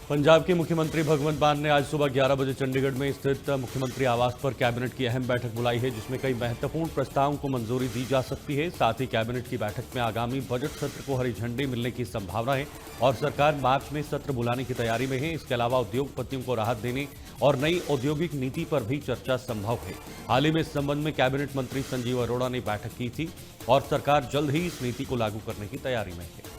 पंजाब के मुख्यमंत्री भगवंत मान ने आज सुबह 11 बजे चंडीगढ़ में स्थित मुख्यमंत्री आवास पर कैबिनेट की अहम बैठक बुलाई है, जिसमें कई महत्वपूर्ण प्रस्तावों को मंजूरी दी जा सकती है। साथ ही कैबिनेट की बैठक में आगामी बजट सत्र को हरी झंडी मिलने की संभावना है और सरकार मार्च में सत्र बुलाने की तैयारी में है। इसके अलावा उद्योगपतियों को राहत देने और नई औद्योगिक नीति पर भी चर्चा संभव है। हाल ही में इस संबंध में कैबिनेट मंत्री संजीव अरोड़ा ने बैठक की थी और सरकार जल्द ही इस नीति को लागू करने की तैयारी में है।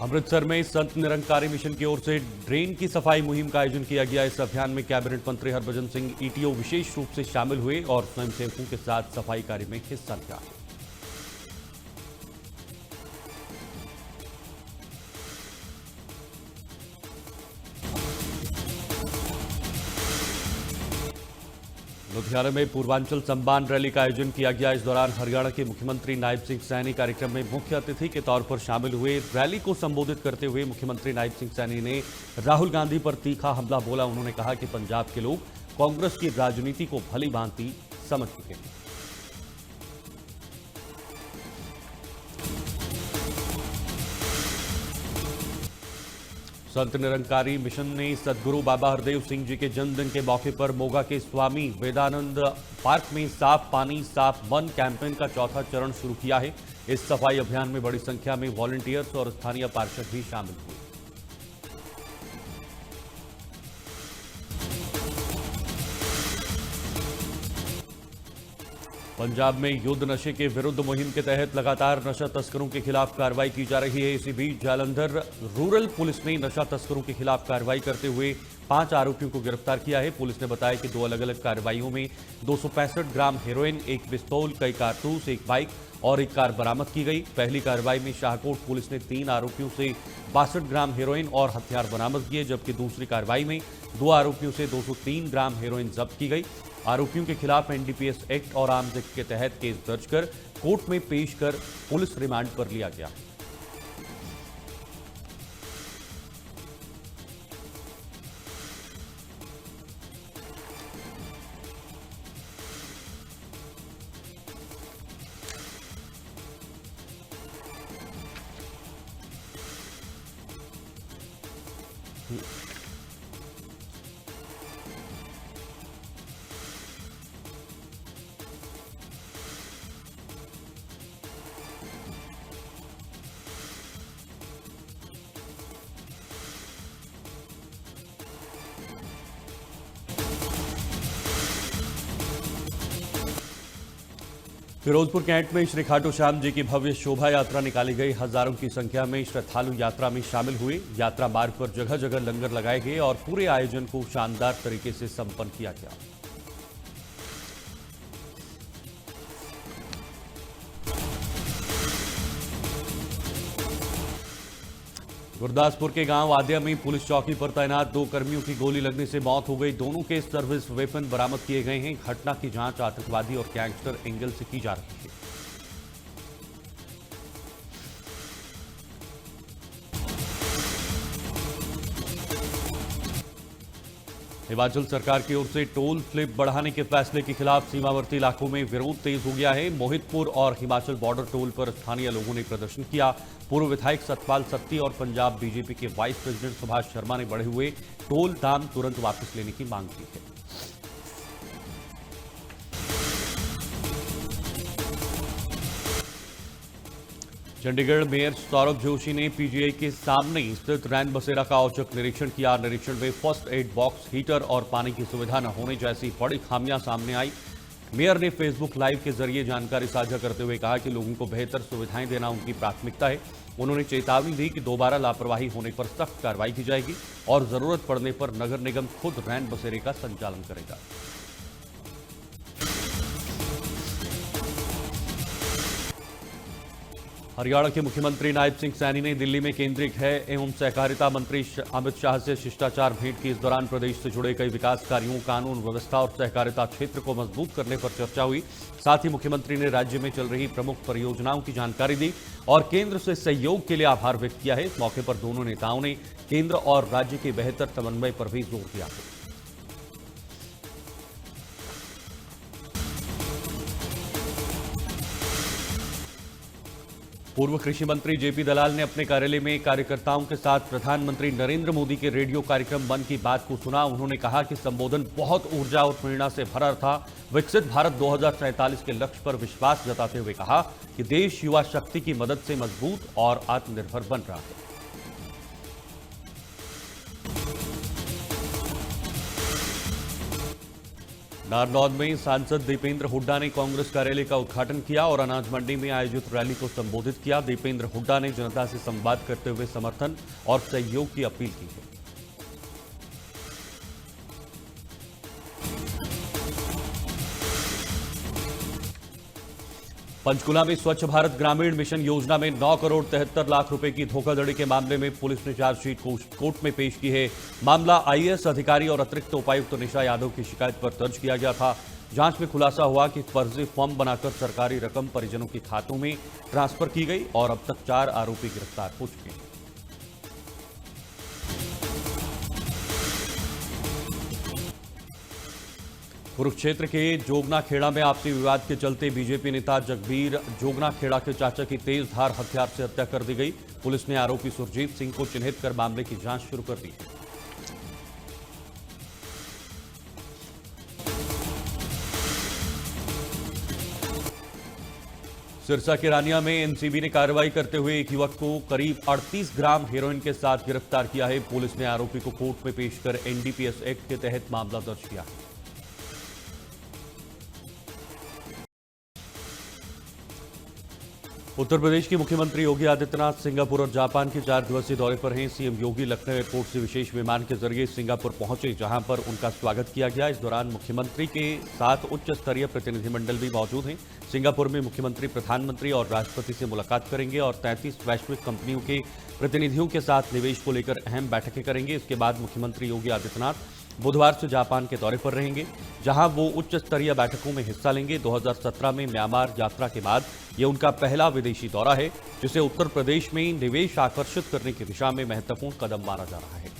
अमृतसर में संत निरंकारी मिशन की ओर से ड्रेन की सफाई मुहिम का आयोजन किया गया। इस अभियान में कैबिनेट मंत्री हरभजन सिंह ईटीओ विशेष रूप से शामिल हुए और स्वयंसेवकों के साथ सफाई कार्य में हिस्सा लिया। लुधियाना में पूर्वांचल सम्मान रैली का आयोजन किया गया। इस दौरान हरियाणा के मुख्यमंत्री नायब सिंह सैनी कार्यक्रम में मुख्य अतिथि के तौर पर शामिल हुए। रैली को संबोधित करते हुए मुख्यमंत्री नायब सिंह सैनी ने राहुल गांधी पर तीखा हमला बोला। उन्होंने कहा कि पंजाब के लोग कांग्रेस की राजनीति को भली भांति समझ चुके हैं। संत निरंकारी मिशन ने सदगुरु बाबा हरदेव सिंह जी के जन्मदिन के मौके पर मोगा के स्वामी वेदानंद पार्क में साफ पानी साफ मन कैंपेन का चौथा चरण शुरू किया है। इस सफाई अभियान में बड़ी संख्या में वॉलंटियर्स और स्थानीय पार्षद भी शामिल हुए। पंजाब में युद्ध नशे के विरुद्ध मुहिम के तहत लगातार नशा तस्करों के खिलाफ कार्रवाई की जा रही है। इसी बीच जालंधर रूरल पुलिस ने नशा तस्करों के खिलाफ कार्रवाई करते हुए 5 आरोपियों को गिरफ्तार किया है। पुलिस ने बताया कि 2 अलग अलग कार्रवाइयों में 265 ग्राम हेरोइन, 1 पिस्तौल, कई कारतूस, 1 बाइक और 1 कार बरामद की गई। पहली कार्रवाई में शाहकोट पुलिस ने 3 आरोपियों से 62 ग्राम हेरोइन और हथियार बरामद किए, जबकि दूसरी कार्रवाई में 2 आरोपियों से 203 ग्राम हेरोइन जब्त की गई। आरोपियों के खिलाफ एनडीपीएस एक्ट और आर्म्स एक्ट के तहत केस दर्ज कर कोर्ट में पेश कर पुलिस रिमांड पर लिया गया। फिरोजपुर कैंट में श्री खाटू श्याम जी की भव्य शोभा यात्रा निकाली गई। हजारों की संख्या में श्रद्धालु यात्रा में शामिल हुए। यात्रा मार्ग पर जगह जगह लंगर लगाए गए और पूरे आयोजन को शानदार तरीके से संपन्न किया गया। गुरदासपुर के गांव आद्या में पुलिस चौकी पर तैनात 2 कर्मियों की गोली लगने से मौत हो गई। दोनों के सर्विस वेपन बरामद किए गए हैं। घटना की जांच आतंकवादी और गैंगस्टर एंगल से की जा रही है। हिमाचल सरकार की ओर से टोल फ्लिप बढ़ाने के फैसले के खिलाफ सीमावर्ती इलाकों में विरोध तेज हो गया है। मोहितपुर और हिमाचल बॉर्डर टोल पर स्थानीय लोगों ने प्रदर्शन किया। पूर्व विधायक सतपाल सत्ती और पंजाब बीजेपी के वाइस प्रेसिडेंट सुभाष शर्मा ने बढ़े हुए टोल दाम तुरंत वापस लेने की मांग की है। चंडीगढ़ मेयर सौरभ जोशी ने पीजीआई के सामने स्थित रैन बसेरा का औचक निरीक्षण किया। निरीक्षण में फर्स्ट एड बॉक्स, हीटर और पानी की सुविधा न होने जैसी बड़ी खामियां सामने आई। मेयर ने फेसबुक लाइव के जरिए जानकारी साझा करते हुए कहा कि लोगों को बेहतर सुविधाएं देना उनकी प्राथमिकता है। उन्होंने चेतावनी दी कि दोबारा लापरवाही होने पर सख्त कार्रवाई की जाएगी और जरूरत पड़ने पर नगर निगम खुद रैन बसेरे का संचालन करेगा। हरियाणा के मुख्यमंत्री नायब सिंह सैनी ने दिल्ली में केंद्रीय गृह एवं सहकारिता मंत्री अमित शाह से शिष्टाचार भेंट की। इस दौरान प्रदेश से जुड़े कई विकास कार्यों, कानून व्यवस्था और सहकारिता क्षेत्र को मजबूत करने पर चर्चा हुई। साथ ही मुख्यमंत्री ने राज्य में चल रही प्रमुख परियोजनाओं की जानकारी दी और केंद्र से सहयोग के लिए आभार व्यक्त किया है। इस मौके पर दोनों नेताओं ने केंद्र और राज्य के बेहतर समन्वय पर भी जोर दिया है। पूर्व कृषि मंत्री जेपी दलाल ने अपने कार्यालय में कार्यकर्ताओं के साथ प्रधानमंत्री नरेंद्र मोदी के रेडियो कार्यक्रम मन की बात को सुना। उन्होंने कहा कि संबोधन बहुत ऊर्जा और प्रेरणा से भरा था। विकसित भारत 2047 के लक्ष्य पर विश्वास जताते हुए कहा कि देश युवा शक्ति की मदद से मजबूत और आत्मनिर्भर बन रहा है। नारनौल में सांसद दीपेंद्र हुड्डा ने कांग्रेस कार्यालय का उद्घाटन किया और अनाज मंडी में आयोजित रैली को संबोधित किया। दीपेंद्र हुड्डा ने जनता से संवाद करते हुए समर्थन और सहयोग की अपील की है। पंचकुला में स्वच्छ भारत ग्रामीण मिशन योजना में 9 करोड़ 73 लाख रुपए की धोखाधड़ी के मामले में पुलिस ने चार्जशीट कोर्ट में पेश की है। मामला आईएएस अधिकारी और अतिरिक्त उपायुक्त निशा यादव की शिकायत पर दर्ज किया गया था। जांच में खुलासा हुआ कि फर्जी फॉर्म बनाकर सरकारी रकम परिजनों के खातों में ट्रांसफर की गई और अब तक 4 आरोपी गिरफ्तार हो चुके हैं। कुरुक्षेत्र के जोगना खेड़ा में आपसी विवाद के चलते बीजेपी नेता जगबीर जोगना खेड़ा के चाचा की तेज धार हथियार से हत्या कर दी गई। पुलिस ने आरोपी सुरजीत सिंह को चिन्हित कर मामले की जांच शुरू कर दी है। सिरसा के रानिया में एनसीबी ने कार्रवाई करते हुए एक युवक को करीब 38 ग्राम हेरोइन के साथ गिरफ्तार किया है। पुलिस ने आरोपी को कोर्ट में पेश कर एनडीपीएस एक्ट के तहत मामला दर्ज किया है। उत्तर प्रदेश के मुख्यमंत्री योगी आदित्यनाथ सिंगापुर और जापान के 4 दिवसीय दौरे पर हैं। सीएम योगी लखनऊ एयरपोर्ट से विशेष विमान के जरिए सिंगापुर पहुंचे, जहां पर उनका स्वागत किया गया। इस दौरान मुख्यमंत्री के साथ उच्च स्तरीय प्रतिनिधिमंडल भी मौजूद हैं। सिंगापुर में मुख्यमंत्री प्रधानमंत्री और राष्ट्रपति से मुलाकात करेंगे और 33 वैश्विक कंपनियों के प्रतिनिधियों के साथ निवेश को लेकर अहम बैठकें करेंगे। इसके बाद मुख्यमंत्री योगी आदित्यनाथ बुधवार से जापान के दौरे पर रहेंगे, जहां वो उच्च स्तरीय बैठकों में हिस्सा लेंगे। 2017 में म्यांमार यात्रा के बाद ये उनका पहला विदेशी दौरा है, जिसे उत्तर प्रदेश में निवेश आकर्षित करने की दिशा में महत्वपूर्ण कदम माना जा रहा है।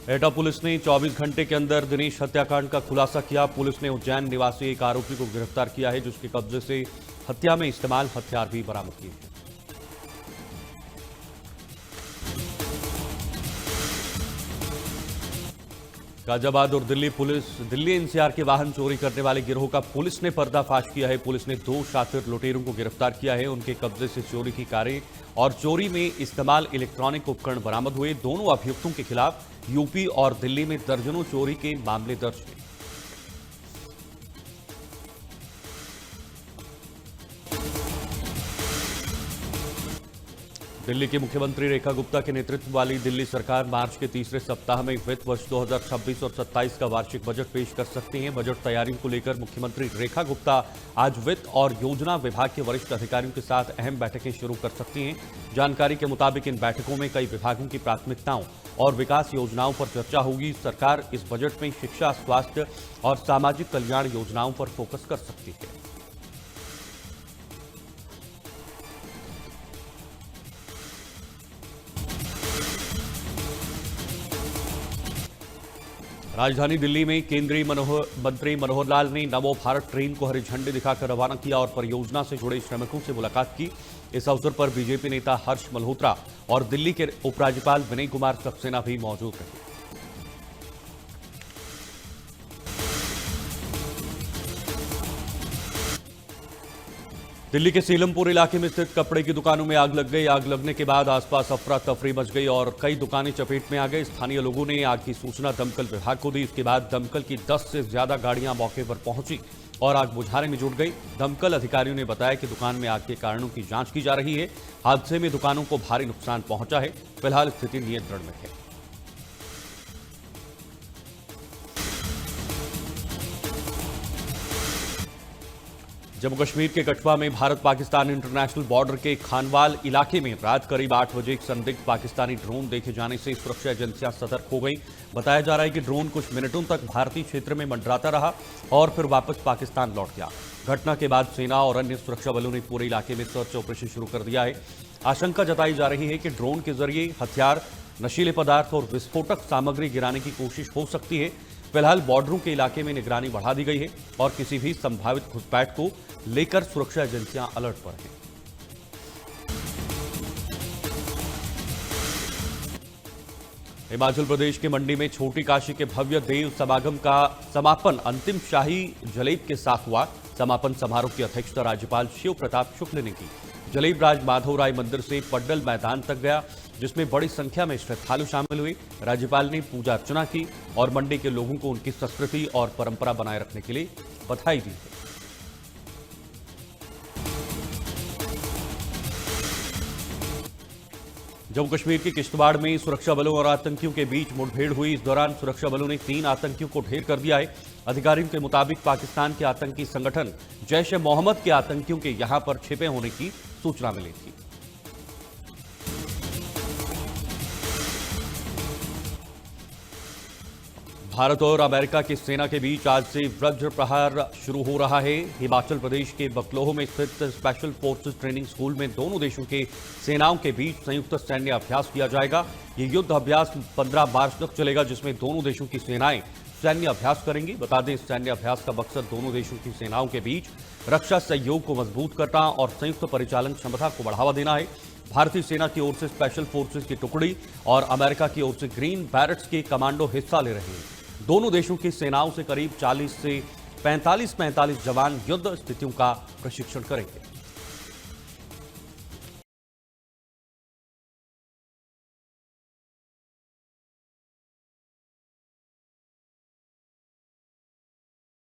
एटा पुलिस ने 24 घंटे के अंदर दिनेश हत्याकांड का खुलासा किया। पुलिस ने उज्जैन निवासी एक आरोपी को गिरफ्तार किया है, जिसके कब्जे से हत्या में इस्तेमाल हथियार भी बरामद किए हैं। गाजियाबाद और दिल्ली एनसीआर के वाहन चोरी करने वाले गिरोह का पुलिस ने पर्दाफाश किया है। पुलिस ने 2 शातिर लुटेरों को गिरफ्तार किया है। उनके कब्जे से चोरी की कारें और चोरी में इस्तेमाल इलेक्ट्रॉनिक उपकरण बरामद हुए। दोनों अभियुक्तों के खिलाफ यूपी और दिल्ली में दर्जनों चोरी के मामले दर्ज हैं। दिल्ली की मुख्यमंत्री रेखा गुप्ता के नेतृत्व वाली दिल्ली सरकार मार्च के तीसरे सप्ताह में वित्त वर्ष 2026 और 27 का वार्षिक बजट पेश कर सकती हैं। बजट तैयारियों को लेकर मुख्यमंत्री रेखा गुप्ता आज वित्त और योजना विभाग के वरिष्ठ अधिकारियों के साथ अहम बैठकें शुरू कर सकती हैं। जानकारी के मुताबिक इन बैठकों में कई विभागों की प्राथमिकताओं और विकास योजनाओं पर चर्चा होगी। सरकार इस बजट में शिक्षा, स्वास्थ्य और सामाजिक कल्याण योजनाओं पर फोकस कर सकती है। राजधानी दिल्ली में केंद्रीय मंत्री मनोहर लाल ने नमो भारत ट्रेन को हरी झंडी दिखाकर रवाना किया और परियोजना से जुड़े श्रमिकों से मुलाकात की। इस अवसर पर बीजेपी नेता हर्ष मल्होत्रा और दिल्ली के उपराज्यपाल विनय कुमार सक्सेना भी मौजूद रहे। दिल्ली के सीलमपुर इलाके में स्थित कपड़े की दुकानों में आग लग गई। आग लगने के बाद आसपास अफरा तफरी मच गई और कई दुकानें चपेट में आ गई। स्थानीय लोगों ने आग की सूचना दमकल विभाग को दी। इसके बाद दमकल की 10 से ज्यादा गाड़ियां मौके पर पहुंची और आग बुझाने में जुट गई। दमकल अधिकारियों ने बताया कि दुकान में आग के कारणों की जांच की जा रही है। हादसे में दुकानों को भारी नुकसान पहुंचा है। फिलहाल स्थिति नियंत्रण में है। जम्मू कश्मीर के कठुआ में भारत पाकिस्तान इंटरनेशनल बॉर्डर के खानवाल इलाके में रात करीब 8 बजे एक संदिग्ध पाकिस्तानी ड्रोन देखे जाने से सुरक्षा एजेंसियां सतर्क हो गई। बताया जा रहा है कि ड्रोन कुछ मिनटों तक भारतीय क्षेत्र में मंडराता रहा और फिर वापस पाकिस्तान लौट गया। घटना के बाद सेना और अन्य सुरक्षा बलों ने पूरे इलाके में सर्च ऑपरेशन शुरू कर दिया है। आशंका जताई जा रही है कि ड्रोन के जरिए हथियार, नशीले पदार्थ और विस्फोटक सामग्री गिराने की कोशिश हो सकती है। फिलहाल बॉर्डरों के इलाके में निगरानी बढ़ा दी गई है और किसी भी संभावित घुसपैठ को लेकर सुरक्षा एजेंसियां अलर्ट पर हैं। हिमाचल प्रदेश के मंडी में छोटी काशी के भव्य देव समागम का समापन अंतिम शाही जलेब के साथ हुआ। समापन समारोह की अध्यक्षता राज्यपाल शिव प्रताप शुक्ल ने की। जलेब राज माधव राय मंदिर से पड्डल मैदान तक गया, जिसमें बड़ी संख्या में श्रद्धालु शामिल हुए। राज्यपाल ने पूजा अर्चना की और मंडी के लोगों को उनकी संस्कृति और परंपरा बनाए रखने के लिए बधाई दी। जम्मू कश्मीर के किश्तवाड़ में सुरक्षा बलों और आतंकियों के बीच मुठभेड़ हुई। इस दौरान सुरक्षा बलों ने 3 आतंकियों को ढेर कर दिया है। अधिकारियों के मुताबिक पाकिस्तान के आतंकी संगठन जैश-ए-मोहम्मद के आतंकियों के यहां पर छिपे होने की सूचना मिली थी। भारत और अमेरिका की सेना के बीच आज से वज्र प्रहार शुरू हो रहा है। हिमाचल प्रदेश के बकलोह में स्थित स्पेशल फोर्सेस ट्रेनिंग स्कूल में दोनों देशों के सेनाओं के बीच संयुक्त सैन्य अभ्यास किया जाएगा। ये युद्ध अभ्यास 15 मार्च तक चलेगा, जिसमें दोनों देशों की सेनाएं सैन्य अभ्यास करेंगी। बता दें, इस सैन्य अभ्यास का मकसद दोनों देशों की सेनाओं के बीच रक्षा सहयोग को मजबूत करना और संयुक्त परिचालन क्षमता को बढ़ावा देना है। भारतीय सेना की ओर से स्पेशल फोर्सेस की टुकड़ी और अमेरिका की ओर से ग्रीन बैरेट्स के कमांडो हिस्सा ले रहे हैं। दोनों देशों की सेनाओं से करीब 40 से 45 जवान युद्ध स्थितियों का प्रशिक्षण करेंगे।